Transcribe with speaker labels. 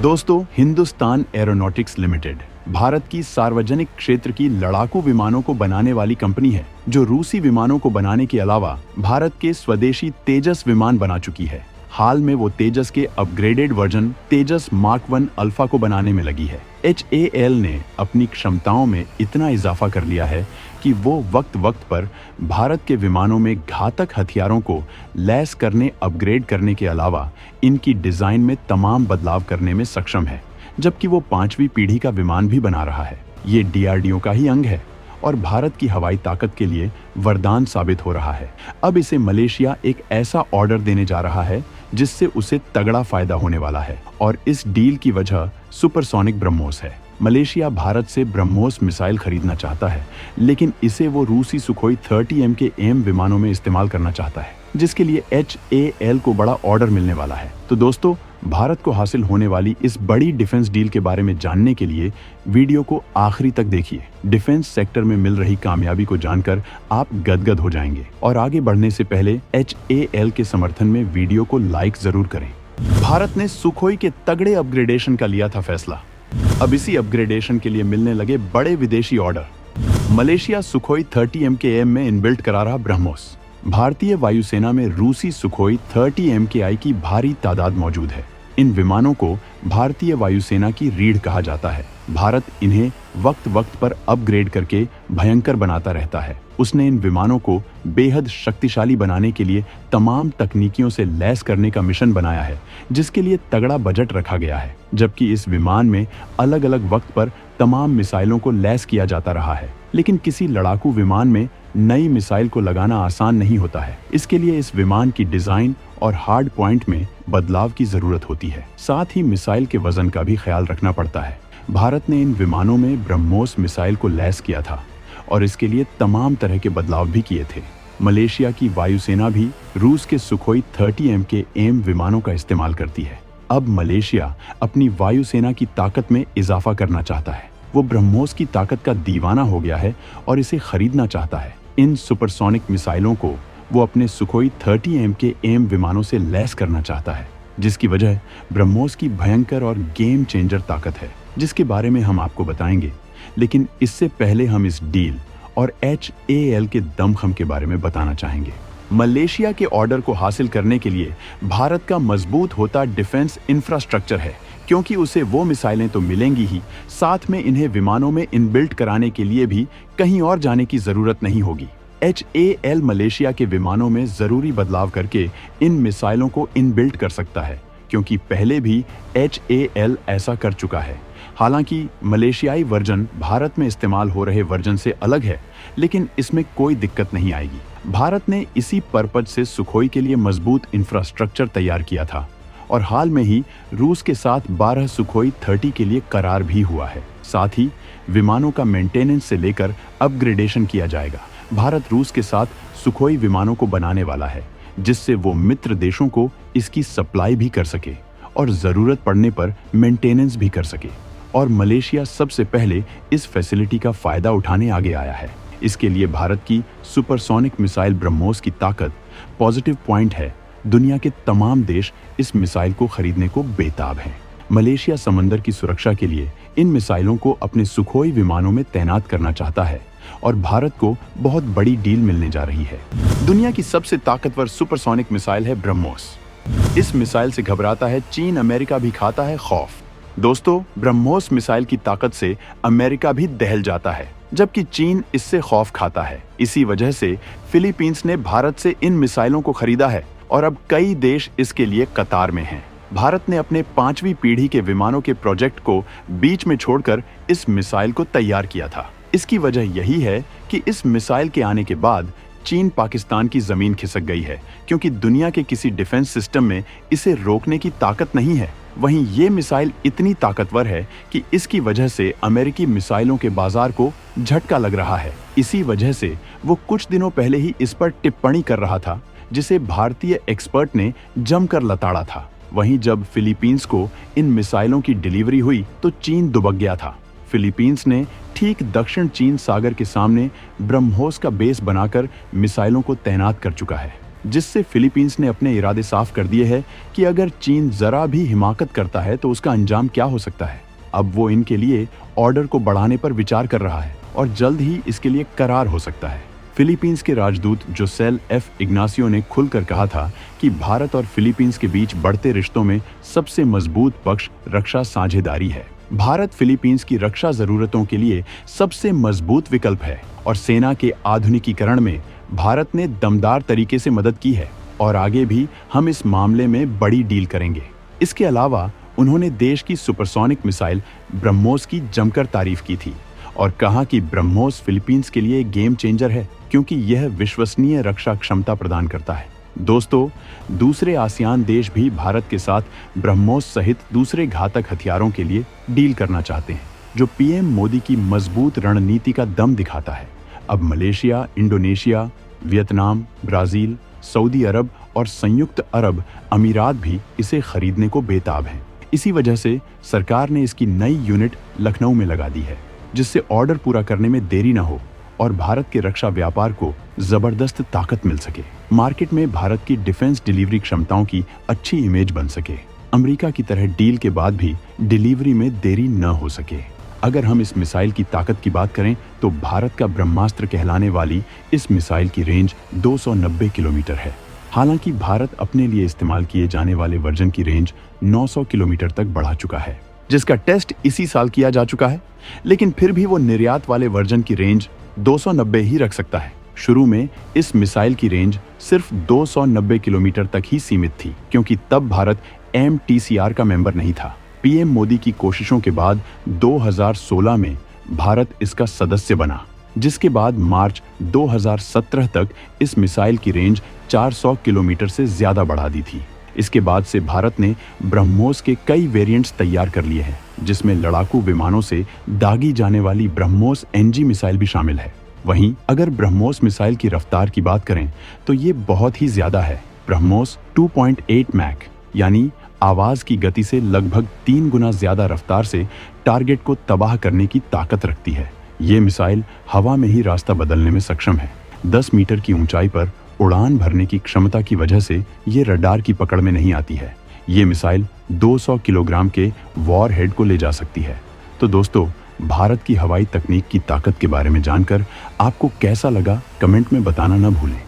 Speaker 1: दोस्तों, Hindustan aeronautics limited Bharat की सार्वजनिक क्षेत्र की लड़ाकू विमानों को बनाने वाली कंपनी है, जो रूसी विमानों को बनाने के अलावा भारत के स्वदेशी तेजस विमान बना चुकी है। हाल में वो तेजस के अपग्रेडेड वर्जन तेजस मार्क 1 अल्फा को बनाने में लगी है। HAL ने अपनी क्षमताओं में इतना इजाफा कर लिया है कि वो वक्त वक्त पर भारत के विमानों में घातक हथियारों को लैस करने, अपग्रेड करने के अलावा इनकी डिजाइन में तमाम बदलाव करने में सक्षम है, जबकि वो 5वीं पीढ़ी का विमान भी बना रहा है। ये DRDO का ही अंग है और भारत की हवाई ताकत के लिए वरदान साबित हो रहा है। अब इसे मलेशिया एक ऐसा ऑर्डर देने जा रहा है जिससे उसे तगड़ा फायदा होने वाला है, और इस डील की वजह सुपरसोनिक ब्रह्मोस है। मलेशिया भारत से ब्रह्मोस मिसाइल खरीदना चाहता है, लेकिन इसे वो रूसी सुखोई 30M के एम विमानों में इस्तेमाल करना चाहता है, जिसके लिए HAL को बड़ा ऑर्डर मिलने वाला है। तो दोस्तों, भारत को हासिल होने वाली इस बड़ी डिफेंस डील के बारे में जानने के लिए वीडियो को आखिरी तक देखिए। डिफेंस सेक्टर में मिल रही कामयाबी को जानकर आप गदगद हो जाएंगे। और आगे बढ़ने से पहले HAL के समर्थन में वीडियो को लाइक जरूर करें। भारत ने सुखोई के तगड़े अपग्रेडेशन का लिया था फैसला। अब इसी अपग्रेडेशन के लिए मिलने लगे बड़े विदेशी ऑर्डर। मलेशिया सुखोई 30M के एम में इनबिल्ट करा रहा ब्रह्मोस। भारतीय वायुसेना में रूसी सुखोई 30MKI की भारी तादाद मौजूद है। इन विमानों को भारतीय वायुसेना की रीढ़ कहा जाता है। भारत इन्हें वक्त वक्त पर अपग्रेड करके भयंकर बनाता रहता है। उसने इन विमानों को बेहद शक्तिशाली बनाने के लिए तमाम तकनीकियों से लैस करने का मिशन बनाया है, जिसके लिए तगड़ा बजट रखा गया है। जबकि इस विमान में अलग अलग वक्त पर तमाम मिसाइलों को लैस किया जाता रहा है, लेकिन किसी लड़ाकू विमान में नई मिसाइल को लगाना आसान नहीं होता है। इसके लिए इस विमान की डिजाइन और हार्ड पॉइंट में बदलाव की जरूरत होती है। साथ ही मिसाइल के वजन का भी ख्याल रखना पड़ता है। भारत ने इन विमानों में ब्रह्मोस मिसाइल को लैस किया था और इसके लिए तमाम तरह के बदलाव भी किए थे। मलेशिया की वायुसेना भी रूस के सुखोई 30M के एम विमानों का इस्तेमाल करती है। अब मलेशिया अपनी वायुसेना की ताकत में इजाफा करना चाहता है। वो ब्रह्मोस की ताकत का दीवाना हो गया है और इसे खरीदना चाहता है। इन सुपरसोनिक मिसाइलों को वो अपने सुखोई 30M के एम विमानों से लैस करना चाहता है, जिसकी वजह ब्रह्मोस की भयंकर और गेम चेंजर ताकत है, जिसके बारे में हम आपको बताएंगे। लेकिन इससे पहले हम इस डील और HAL के दमखम के बारे में बताना चाहेंगे। मलेशिया के ऑर्डर को हासिल करने के लिए भारत का मजबूत होता डिफेंस इंफ्रास्ट्रक्चर है, क्योंकि उसे वो मिसाइलें तो मिलेंगी ही, साथ में इन्हें विमानों में इनबिल्ट कराने के लिए भी कहीं और जाने की जरूरत नहीं होगी। HAL मलेशिया के विमानों में जरूरी बदलाव करके इन मिसाइलों को इनबिल्ट कर सकता है, क्योंकि पहले भी HAL ऐसा कर चुका है। हालांकि मलेशियाई वर्जन भारत में इस्तेमाल हो रहे वर्जन से अलग है, लेकिन इसमें कोई दिक्कत नहीं आएगी। भारत ने इसी पर्पज से सुखोई के लिए मजबूत इंफ्रास्ट्रक्चर तैयार किया था और हाल में ही रूस के साथ 12 सुखोई 30 के लिए करार भी हुआ है। साथ ही विमानों का मेंटेनेंस से लेकर अपग्रेडेशन किया जाएगा। भारत रूस के साथ सुखोई विमानों को बनाने वाला है, जिससे वो मित्र देशों को इसकी सप्लाई भी कर सके और जरूरत पड़ने पर मेंटेनेंस भी कर सके। और मलेशिया सबसे पहले इस फैसिलिटी का फायदा उठाने आगे आया है। इसके लिए भारत की सुपरसोनिक मिसाइल ब्रह्मोस की ताकत पॉजिटिव पॉइंट है। दुनिया के तमाम देश इस मिसाइल को खरीदने को बेताब हैं। मलेशिया समंदर की सुरक्षा के लिए इन मिसाइलों को अपने सुखोई विमानों में तैनात करना चाहता है और भारत को बहुत बड़ी डील मिलने जा रही है। दुनिया की सबसे ताकतवर सुपरसोनिक मिसाइल है ब्रह्मोस। इस मिसाइल से घबराता है चीन, अमेरिका भी खाता है खौफ। दोस्तों, ब्रह्मोस मिसाइल की ताकत से अमेरिका भी दहल जाता है, जबकि चीन इससे खौफ खाता है। इसी वजह से फिलीपींस ने भारत से इन मिसाइलों को खरीदा है और अब कई देश इसके लिए कतार में हैं। भारत ने अपने 5वीं पीढ़ी के विमानों के प्रोजेक्ट को बीच में छोड़कर इस मिसाइल को तैयार किया था। इसकी वजह यही है कि इस मिसाइल के आने के बाद चीन पाकिस्तान की जमीन खिसक गई है, क्योंकि दुनिया के किसी डिफेंस सिस्टम में इसे रोकने की ताकत नहीं है। वहीं ये मिसाइल इतनी ताकतवर है कि इसकी वजह से अमेरिकी मिसाइलों के बाजार को झटका लग रहा है। इसी वजह से वो कुछ दिनों पहले ही इस पर टिप्पणी कर रहा था, जिसे भारतीय एक्सपर्ट ने जमकर लताड़ा था। वहीं जब फिलीपींस को इन मिसाइलों की डिलीवरी हुई तो चीन दुबक गया था। फिलीपींस ने ठीक दक्षिण चीन सागर के सामने ब्रह्मोस का बेस बनाकर मिसाइलों को तैनात कर चुका है। जिससे फिलीपींस ने अपने इरादे साफ कर दिए हैं कि अगर चीन जरा भी हिमाकत करता है तो उसका अंजाम क्या हो सकता है। अब वो इनके लिए ऑर्डर को बढ़ाने पर विचार कर रहा है और जल्द ही इसके लिए करार हो सकता है। फिलीपींस के राजदूत जोसेल एफ इग्नासियो ने खुलकर कहा था कि भारत और फिलीपींस के बीच बढ़ते रिश्तों में सबसे मजबूत पक्ष रक्षा साझेदारी है। भारत फिलीपींस की रक्षा जरूरतों के लिए सबसे मजबूत विकल्प है और सेना के आधुनिकीकरण में भारत ने दमदार तरीके से मदद की है और आगे भी हम इस मामले में बड़ी डील करेंगे। इसके अलावा उन्होंने देश की सुपरसोनिक मिसाइल ब्रह्मोस की जमकर तारीफ की थी और कहा कि ब्रह्मोस फिलीपींस के लिए गेम चेंजर है क्योंकि यह विश्वसनीय रक्षा क्षमता प्रदान करता है। दोस्तों, दूसरे आसियान देश भी भारत के साथ ब्रह्मोस सहित दूसरे घातक हथियारों के लिए डील करना चाहते हैं, जो पीएम मोदी की मजबूत रणनीति का दम दिखाता है। अब मलेशिया, इंडोनेशिया, वियतनाम, ब्राजील, सऊदी अरब और संयुक्त अरब अमीरात भी इसे खरीदने को बेताब हैं। इसी वजह से सरकार ने इसकी नई यूनिट लखनऊ में लगा दी है, जिससे ऑर्डर पूरा करने में देरी न हो और भारत के रक्षा व्यापार को जबरदस्त ताकत मिल सके। मार्केट में भारत की डिफेंस डिलीवरी क्षमताओं की अच्छी इमेज बन सके। अमेरिका की तरह डील के बाद भी डिलीवरी में देरी न हो सके। अगर हम इस मिसाइल की ताकत की बात करें तो भारत का ब्रह्मास्त्र कहलाने वाली इस मिसाइल की रेंज 290 किलोमीटर है। हालांकि भारत अपने लिए इस्तेमाल किए जाने वाले वर्जन की रेंज 900 किलोमीटर तक बढ़ा चुका है, जिसका टेस्ट इसी साल किया जा चुका है, लेकिन फिर भी वो निर्यात वाले वर्जन की रेंज 290 ही रख सकता है। शुरू में इस मिसाइल की रेंज सिर्फ 290 किलोमीटर तक ही सीमित थी, क्योंकि तब भारत MTCR का मेंबर नहीं था। पीएम मोदी की कोशिशों के बाद 2016 में भारत इसका सदस्य बना, जिसके बाद मार्च 2017 तक इस मिसाइल की रेंज 400 किलोमीटर से ज्यादा बढ़ा दी थी। इसके बाद से भारत ने ब्रह्मोस के कई वेरिएंट्स तैयार कर लिए हैं, जिसमें लड़ाकू विमानों से दागी जाने वाली ब्रह्मोस NG मिसाइल भी शामिल है। वहीं अगर ब्रह्मोस मिसाइल की रफ्तार की बात करें तो ये बहुत ही ज्यादा है। ब्रह्मोस 2.8 मैक यानी आवाज की गति से लगभग 3 गुना ज्यादा रफ्तार से टारगेट को तबाह करने की ताकत रखती है। ये मिसाइल हवा में ही रास्ता बदलने में सक्षम है। 10 मीटर की ऊंचाई पर उड़ान भरने की क्षमता की वजह से ये रडार की पकड़ में नहीं आती है। ये मिसाइल 200 किलोग्राम के वॉर हेड को ले जा सकती है। तो दोस्तों, भारत की हवाई तकनीक की ताकत के बारे में जानकर आपको कैसा लगा, कमेंट में बताना न भूलें।